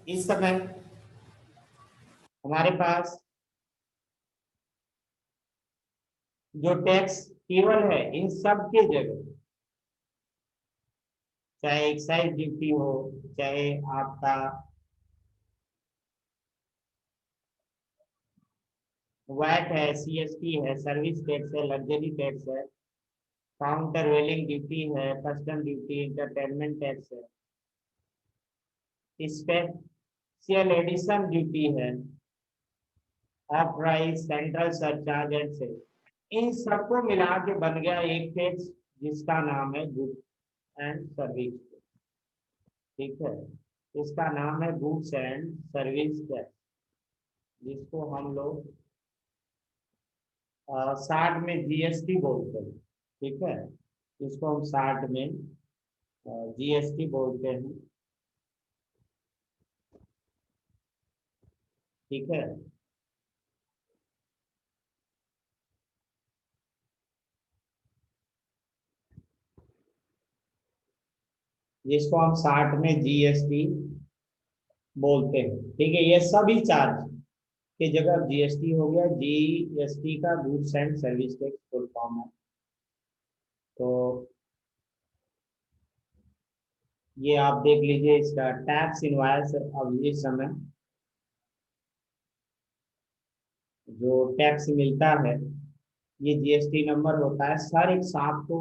इस समय हमारे पास जो टैक्स केवल है इन सब के जगह, चाहे एक्साइज ड्यूटी हो, चाहे आपका वैट है, सीएसटी है, सर्विस टैक्स है, लग्जरी टैक्स है, काउंटर वेलिंग ड्यूटी है, कस्टम ड्यूटी, इंटरटेनमेंट टैक्स है, स्पेशल एडिशन ड्यूटी है, of price, central surcharge and से, इन सबको मिला के बन गया एक टैक्स जिसका नाम है गुड्स एंड सर्विस। ठीक है, इसका नाम है गुड्स एंड सर्विस टैक्स, जिसको हम लोग शार्ट में जीएसटी बोलते हैं। ठीक है, इसको हम शार्ट में जीएसटी बोलते हैं। ठीक है, जिसको हम शार्ट में जीएसटी बोलते हैं। ठीक है, ये सभी चार्ज की जगह जीएसटी हो गया। जीएसटी का goods and service tax full form है। तो ये आप देख लीजिए, इसका टैक्स इनवॉइस अब इस समय जो टैक्स मिलता है, ये जीएसटी नंबर होता है। हर एक साल को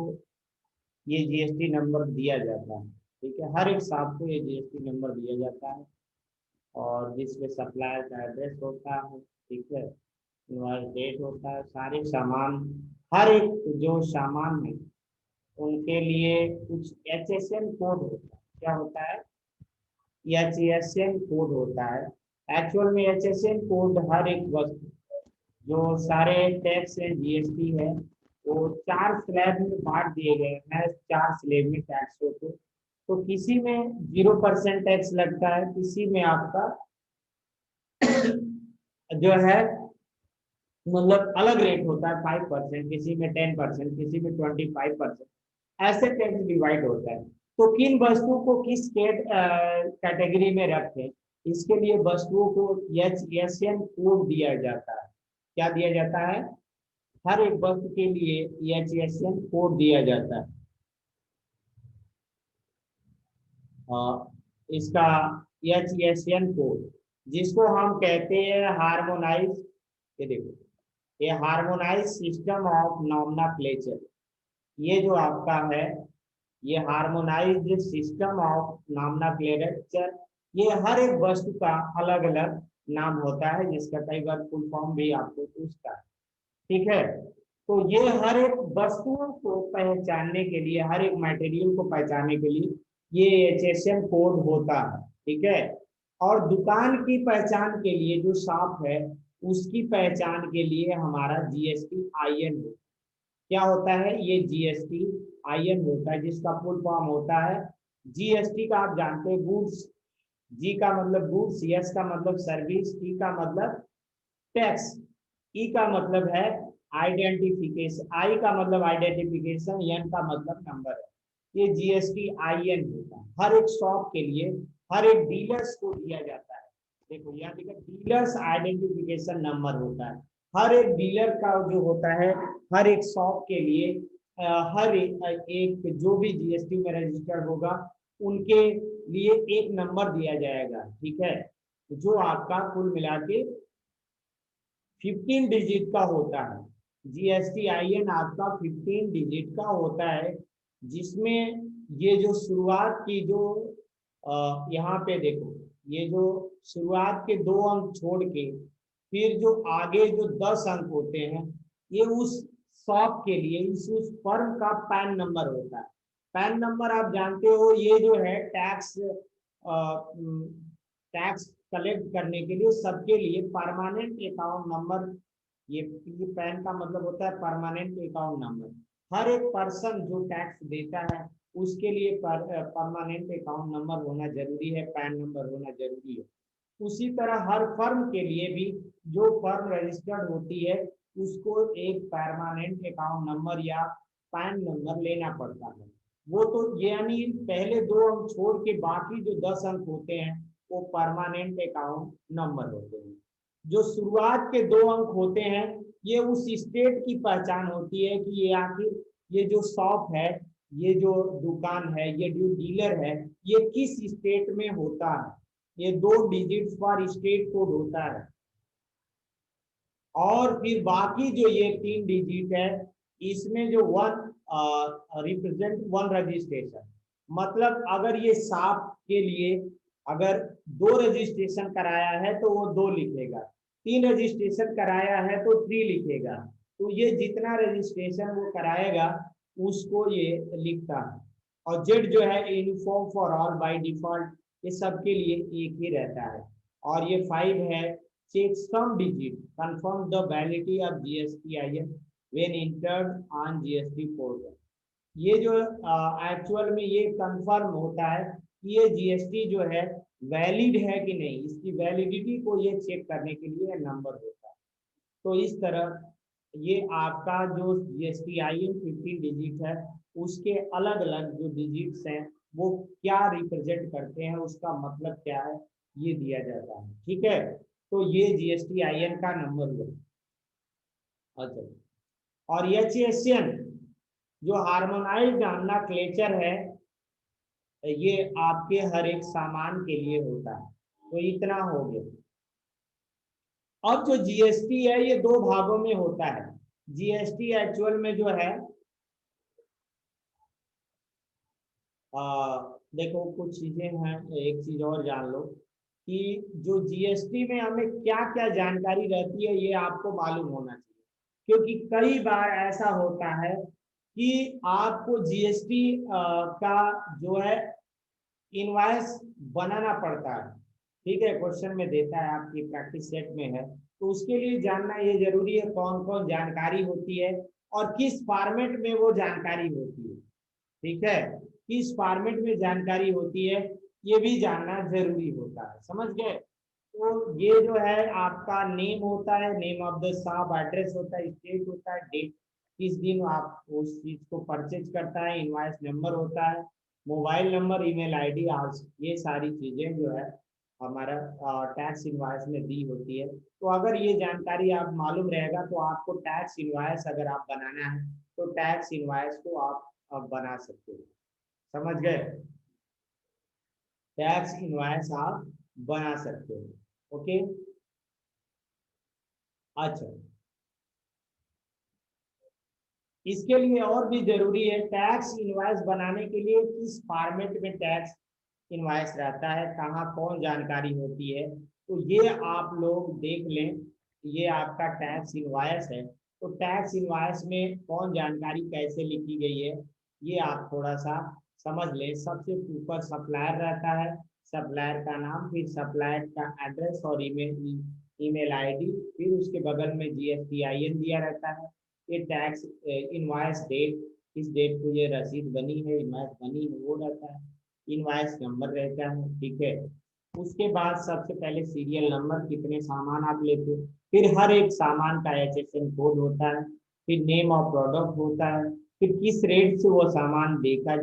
ये जीएसटी नंबर दिया जाता है। ठीक है, हर एक साल को ये जीएसटी नंबर दिया जाता है, और जिसमें सप्लायर का एड्रेस होता है। ठीक है, इनवॉइस डेट होता है, सारे सामान, हर एक जो सामान है उनके लिए कुछ एचएसएन कोड होता है। क्या होता है? एचएसएन कोड होता है। एक्चुअल में एचएसएन कोड हर एक वस्तु, जो सारे टैक्स एंड जीएसटी है, वो 4 स्लैब में बांट दिए गए हैं। 4 स्लैब में टैक्स होते, तो किसी में 0% टैक्स लगता है, किसी में आपका जो है मतलब अलग रेट होता है 5%, किसी में 10%, किसी में 25%, ऐसे टैक्स डिवाइड होता है। तो किन वस्तुओं को किस कैटेगरी में रखें, इसके लिए वस्तुओं को एचएसएन कोड दिया जाता है। क्या दिया जाता है? हर एक वस्तु के लिए एचएसएन कोड दिया जाता है। इसका एचएसएन कोड, जिसको हम कहते हैं हार्मोनाइज, ये देखो, ये हार्मोनाइज सिस्टम ऑफ नॉमेनक्लेचर, ये जो आपका है, ये हार्मोनाइज्ड सिस्टम ऑफ नॉमेनक्लेचर, ये हर एक वस्तु का अलग अलग नाम होता है, जिसका कई बार फुल फॉर्म भी आपको पूछता है। ठीक है, तो ये हर एक वस्तुओं को पहचानने के लिए, हर एक मटेरियल को पहचानने के लिए ये एचएसएन कोड होता है। ठीक है, और दुकान की पहचान के लिए, जो शॉप है उसकी पहचान के लिए हमारा जीएसटी आईएन होता है। क्या होता है? ये जीएसटी आईएन होता है, जिसका फुल फॉर्म होता है जीएसटी का, आप जानते हैं, गुड्स। जी का मतलब गुड्स, एस का मतलब सर्विस, टी का मतलब टैक्स, ई का मतलब है आइडेंटिफिकेशन, आई का मतलब आइडेंटिफिकेशन, एन का मतलब नंबर है। ये जीएसटी आईएन होता है, हर एक शॉप के लिए, हर एक डीलर्स को दिया जाता है। देखो यहाँ देखो, डीलर्स आइडेंटिफिकेशन नंबर होता है। हर एक डीलर का जो होता है, हर एक शॉप के लिए हर एक जो भी जीएसटी में रजिस्टर्ड होगा, उनके लिए एक नंबर दिया जाएगा। ठीक है, जो आपका कुल मिला के 15 डिजिट का होता है। जीएसटी आईएन आपका 15 डिजिट का होता है, जिसमें ये जो शुरुआत की जो यहाँ पे देखो, ये जो शुरुआत के 2 अंक छोड़ के फिर जो आगे जो 10 अंक होते हैं, ये उस शॉप के लिए, उस फर्म का पैन नंबर होता है। पैन नंबर आप जानते हो, ये जो है टैक्स टैक्स कलेक्ट करने के लिए सबके लिए परमानेंट अकाउंट नंबर, ये पैन का मतलब होता है परमानेंट अकाउंट नंबर। हर एक पर्सन जो टैक्स देता है उसके लिए परमानेंट अकाउंट नंबर होना जरूरी है, पैन नंबर होना जरूरी है। उसी तरह हर फर्म के लिए भी, जो फर्म रजिस्टर्ड होती है, उसको एक परमानेंट अकाउंट नंबर या पैन नंबर लेना पड़ता है। वो तो यानी पहले 2 अंक छोड़ के बाकी जो 10 अंक होते हैं, वो परमानेंट अकाउंट नंबर होते हैं। जो शुरुआत के 2 अंक होते हैं ये उस स्टेट की पहचान होती है कि ये आखिर ये जो शॉप है, ये जो दुकान है, ये जो डीलर है, ये किस स्टेट में होता है। ये 2 डिजिट्स पर स्टेट कोड होता है और फिर बाकी जो ये 3 डिजिट है इसमें जो 1 रिप्रेजेंट 1 रजिस्ट्रेशन। मतलब अगर ये शॉप के लिए अगर 2 रजिस्ट्रेशन कराया है तो वो 2 लिखेगा, 3 रजिस्ट्रेशन कराया है तो 3 लिखेगा। तो ये जितना रजिस्ट्रेशन वो कराएगा उसको ये लिखता है। और जेड जो है uniform for all by default, ये सबके लिए एक ही रहता है। और ये 5 है check some digit confirm the validity of GSTIN when entered on GST portal। ये जो एक्चुअल में ये कंफर्म होता है कि ये जीएसटी जो है वैलिड है कि नहीं, इसकी वैलिडिटी को ये चेक करने के लिए नंबर होता है। तो इस तरह ये आपका जो GSTIN 15 डिजिट है उसके अलग अलग जो डिजिट्स हैं वो क्या रिप्रेजेंट करते हैं, उसका मतलब क्या है, ये दिया जाता है। ठीक है, तो ये GSTIN का नंबर हुआ। अच्छा, और HSN जो हार्मोनाइज्ड नॉमेनक्लेचर है ये आपके हर एक सामान के लिए होता है। तो इतना हो गया। अब जो जीएसटी है ये 2 भागों में होता है। जीएसटी एक्चुअल में जो है देखो कुछ चीजें हैं, एक चीज और जान लो कि जो जीएसटी में हमें क्या क्या जानकारी रहती है ये आपको मालूम होना चाहिए। क्योंकि कई बार ऐसा होता है कि आपको जीएसटी का जो है इनवॉइस बनाना पड़ता है। ठीक है, क्वेश्चन में देता है, आपकी प्रैक्टिस सेट में है, तो उसके लिए जानना ये जरूरी है कौन कौन जानकारी होती है और किस फॉर्मेट में वो जानकारी होती है। ठीक है, किस फॉर्मेट में जानकारी होती है ये भी जानना जरूरी होता है। समझ गए? तो ये जो है आपका नेम होता है, name of the shop, address होता है, स्टेट होता है, डेट किस दिन आप उस चीज को परचेज करता है, इनवॉइस नंबर होता है, मोबाइल नंबर, ईमेल आईडी, ये सारी चीजें जो है हमारा टैक्स इनवॉइस में दी होती है। तो अगर ये जानकारी आप मालूम रहेगा तो आपको टैक्स इनवॉइस अगर आप बनाना है तो टैक्स इनवॉइस को आप बना सकते हो। समझ गए? टैक्स इनवॉइस आप बना सकते हो। ओके, अच्छा, इसके लिए और भी जरूरी है टैक्स इनवॉइस बनाने के लिए किस फॉर्मेट में टैक्स इनवॉइस रहता है, कहाँ कौन जानकारी होती है, तो ये आप लोग देख लें। ये आपका टैक्स इनवॉइस है, तो टैक्स इनवॉइस में कौन जानकारी कैसे लिखी गई है ये आप थोड़ा सा समझ लें। सबसे ऊपर सप्लायर रहता है, सप्लायर का नाम, फिर सप्लायर का एड्रेस और ईमेल आईडी, फिर उसके बगल में GSTIN दिया रहता है। ये टैक्स इनवॉइस डेट, किस डेट को ये रसीद बनी है, इनवॉइस बनी है, वो रहता है। इनवॉइस नंबर रहता है। ठीक है, उसके बाद सबसे पहले सीरियल नंबर, कितने सामान आप लेते हो, फिर हर एक सामान का HSN कोड होता है, फिर नेम ऑफ प्रोडक्ट होता है, फिर किस रेट से वो सामान बेचा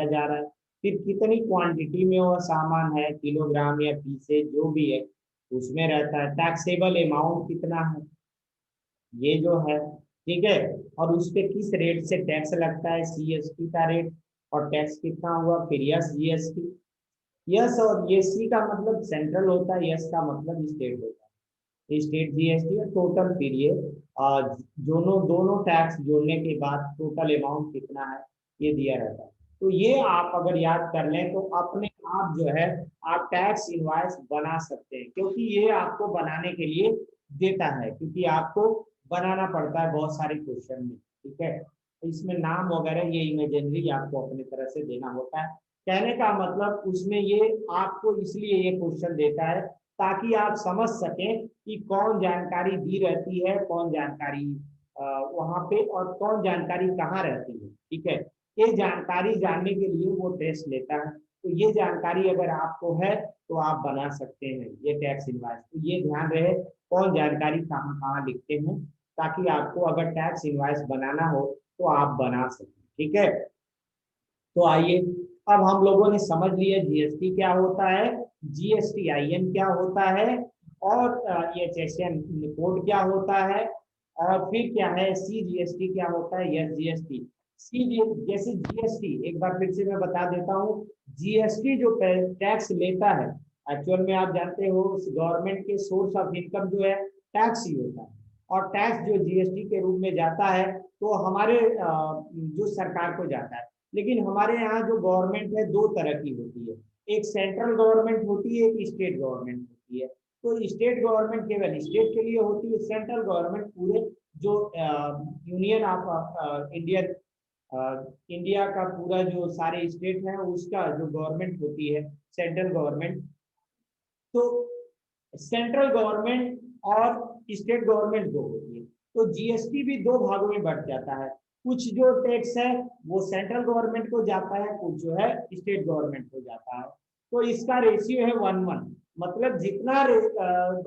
जा रहा है, फिर कितनी क्वांटिटी में वो सामान है, किलोग्राम या पीसेज जो भी है उसमें रहता है, टैक्सेबल अमाउंट कितना है ये जो है। ठीक है, और उस पे किस रेट से टैक्स लगता है, CST का रेट, और टैक्स कितना हुआ, फिर यस GST। यस और ये सी का मतलब सेंट्रल होता है, यस का मतलब स्टेट होता है, स्टेट GST और टोटल, फिर ये दोनों दोनों टैक्स जोड़ने के बाद टोटल अमाउंट कितना है ये दिया रहता है। तो ये आप अगर याद कर लें तो अपने आप जो है आप टैक्स इनवॉइस बना सकते हैं, क्योंकि ये आपको बनाने के लिए देता है, क्योंकि आपको बनाना पड़ता है बहुत सारे क्वेश्चन में। ठीक है, तो इसमें नाम वगैरह ये इमेजिनरी आपको अपनी तरह से देना होता है। कहने का मतलब उसमें ये आपको इसलिए ये क्वेश्चन देता है ताकि आप समझ सकें कि कौन जानकारी दी रहती है, कौन जानकारी वहां पे, और कौन जानकारी कहाँ रहती है। ठीक है, ये जानकारी जानने के लिए वो टेस्ट लेता है। तो ये जानकारी अगर आपको है तो आप बना सकते हैं ये टैक्स इनवॉइस। तो ये ध्यान रहे कौन जानकारी कहाँ कहाँ लिखते हैं, ताकि आपको अगर टैक्स इनवॉइस बनाना हो तो आप बना सकें। ठीक है, तो आइए अब हम लोगों ने समझ लिया जीएसटी क्या होता है, जीएसटीआईएन क्या होता है, और एचएसएन कोड क्या होता है, और फिर क्या है सीजीएसटी क्या होता है, यस जीएसटी। सी जैसे जीएसटी एक बार फिर से मैं बता देता हूँ, जीएसटी जो टैक्स लेता है, एक्चुअल में आप जानते हो गवर्नमेंट के सोर्स ऑफ इनकम जो है टैक्स ही होता है, और टैक्स जो जीएसटी के रूप में जाता है तो हमारे जो सरकार को जाता है। लेकिन हमारे यहाँ जो गवर्नमेंट है दो तरह की होती है, एक सेंट्रल गवर्नमेंट होती है, एक स्टेट गवर्नमेंट होती है। तो स्टेट गवर्नमेंट केवल स्टेट के लिए होती है, सेंट्रल गवर्नमेंट पूरे जो यूनियन ऑफ इंडियन इंडिया का पूरा जो सारे स्टेट है उसका जो गवर्नमेंट होती है सेंट्रल गवर्नमेंट। तो सेंट्रल गवर्नमेंट और स्टेट गवर्नमेंट दो होती है, तो जीएसटी भी दो भागों में बढ़ जाता है, कुछ जो टैक्स है वो सेंट्रल गवर्नमेंट को जाता है, कुछ जो है स्टेट गवर्नमेंट को जाता है। तो इसका रेशियो है 1:1, मतलब जितना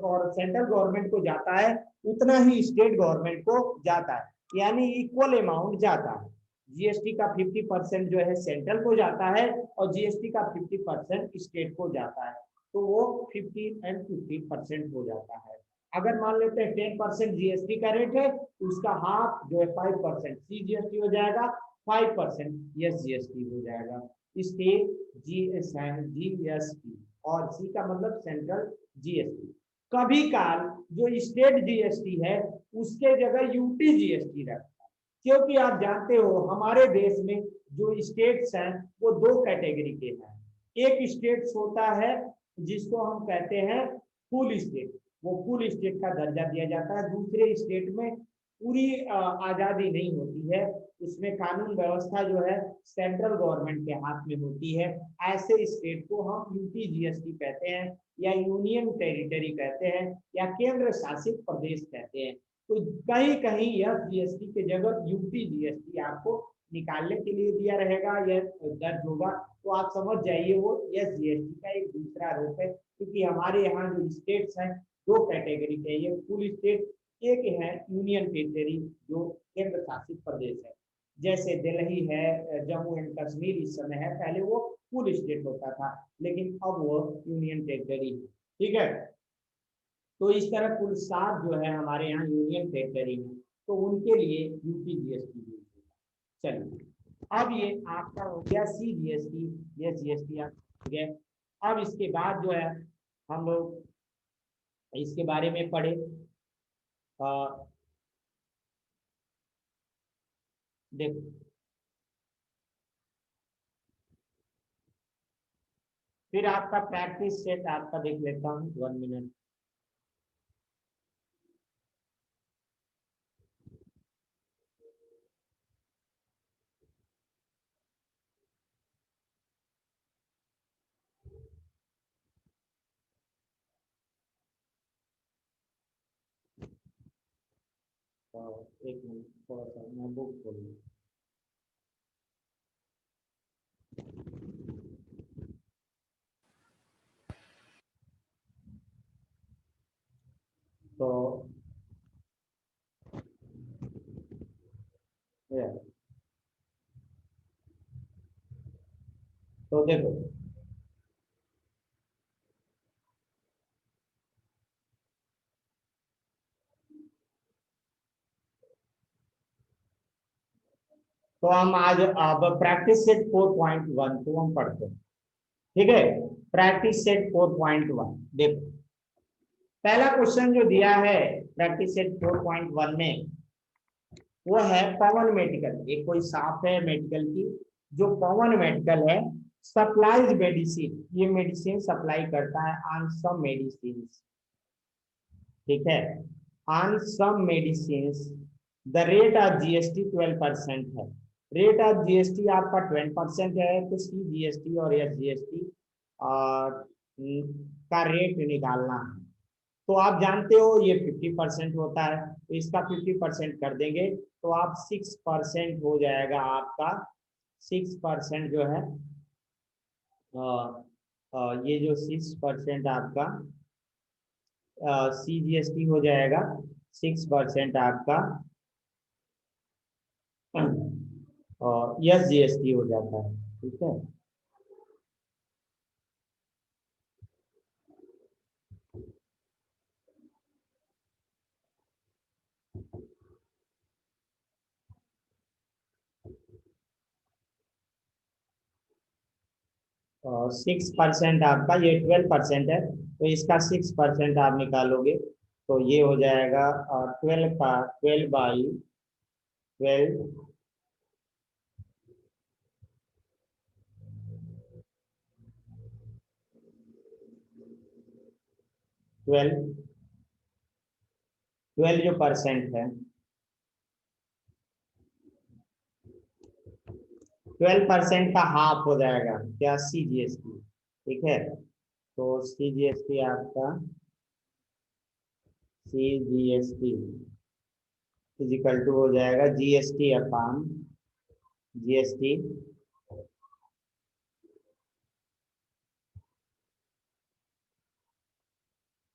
और सेंट्रल गवर्नमेंट को जाता है उतना ही स्टेट गवर्नमेंट को जाता है, यानी इक्वल अमाउंट जाता है। जीएसटी का 50% जो है सेंट्रल को जाता है और जीएसटी का 50% स्टेट को जाता है, तो वो 50 एंड 50% हो जाता है। अगर मान लेते हैं 10% जीएसटी का रेट है तो उसका हाफ जो है 5% सी जीएसटी हो जाएगा, 5% यस जीएसटी हो जाएगा। स्टेट जीएसटी और सी का मतलब सेंट्रल जीएसटी। कभी काल जो स्टेट जीएसटी है उसके जगह यूटी जीएसटी रखता है, क्योंकि आप जानते हो हमारे देश में जो स्टेट्स हैं वो दो कैटेगरी के हैं। एक स्टेट्स होता है जिसको हम कहते हैं फुल स्टेट, वो फुल स्टेट का दर्जा दिया जाता है। दूसरे स्टेट में पूरी आजादी नहीं होती है, उसमें कानून व्यवस्था जो है सेंट्रल गवर्नमेंट के हाथ में होती है। ऐसे स्टेट को हम यूटी जीएसटी कहते हैं, या यूनियन टेरिटरी कहते हैं, या केंद्र शासित प्रदेश कहते हैं। तो कहीं कहीं यह जीएसटी के जगह यूटी जीएसटी आपको निकालने के लिए दिया रहेगा या दर्ज होगा, तो आप समझ जाइए वो यस जीएसटी का एक दूसरा रूप है। क्योंकि हमारे यहाँ जो स्टेट्स हैं दो कैटेगरी के, ये फुल स्टेट, एक है यूनियन टेरिटरी जो केंद्र शासित प्रदेश है, जैसे दिल्ली है, जम्मू एंड कश्मीर इस समय है, पहले वो फुल स्टेट होता था लेकिन अब वो यूनियन टेरिटरी है। ठीक है, तो इस तरह कुल 7 जो है हमारे यहाँ यूनियन टेरिटरी में, तो उनके लिए यूपी जीएसटी यूज होगा। चलिए, अब ये आपका हो गया सी जीएसटी, ये जीएसटी आप हो गया। अब इसके बाद जो है हम लोग इसके बारे में पढ़े, देखो फिर आपका प्रैक्टिस सेट आपका देख लेता हूँ 1 मिनट। तो 1 मिनट थोड़ा सा मैं बुक खोल लूँ। तो ये, तो देखो तो हम आज अब प्रैक्टिस सेट 4.1 को हम पढ़ते हैं। ठीक है, प्रैक्टिस सेट 4.1 देखो, पहला क्वेश्चन जो दिया है प्रैक्टिस सेट 4.1 में वो है पवन मेडिकल, एक कोई शॉप है मेडिकल की, जो पवन मेडिकल है सप्लाईज मेडिसिन, ये मेडिसिन सप्लाई करता है ऑन सम मेडिसिन। ठीक है, on some medicine the rate of GST 12% है। रेट ऑफ जीएसटी आपका 12% है, तो सी जीएसटी और एस जीएसटी का रेट निकालना है। तो आप जानते हो ये 50% होता है, तो इसका 50% कर देंगे तो आप 6% हो जाएगा आपका। 6% जो है ये जो 6% आपका सी जीएसटी हो जाएगा, 6% आपका यस जीएसटी हो जाता है। ठीक है, और 6% आपका, ये 12% है, तो इसका 6% आप निकालोगे तो ये हो जाएगा 12 जो परसेंट है, 12% का हाफ हो जाएगा क्या, CGST। ठीक है, तो CGST आपका, CGST इजिकल टू हो जाएगा GST अपान GST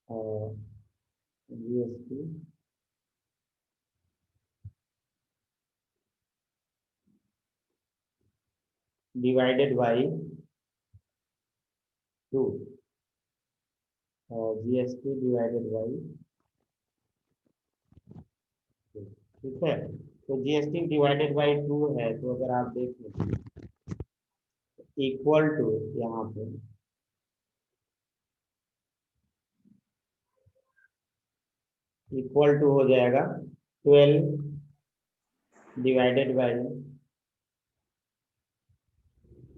और GST डिवाइडेड बाई 2 और GST डिवाइडेड बाई, ठीक है। तो GST डिवाइडेड बाई 2 है, तो अगर आप देख लें इक्वल टू, यहाँ पे इक्वल टू हो जाएगा 12 डिवाइडेड बाई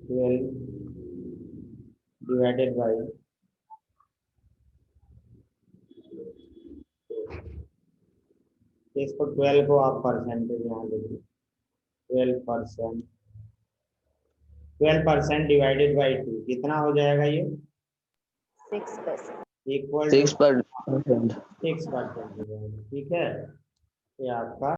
12 डिवाइडेड बाई, इसको 12 को आप परसेंटेज यहाँ देखिए, 12%, 12% डिवाइडेड बाई 2 कितना हो जाएगा ये, 6%। Equal to 6%। 6%। ठीक है, ये आपका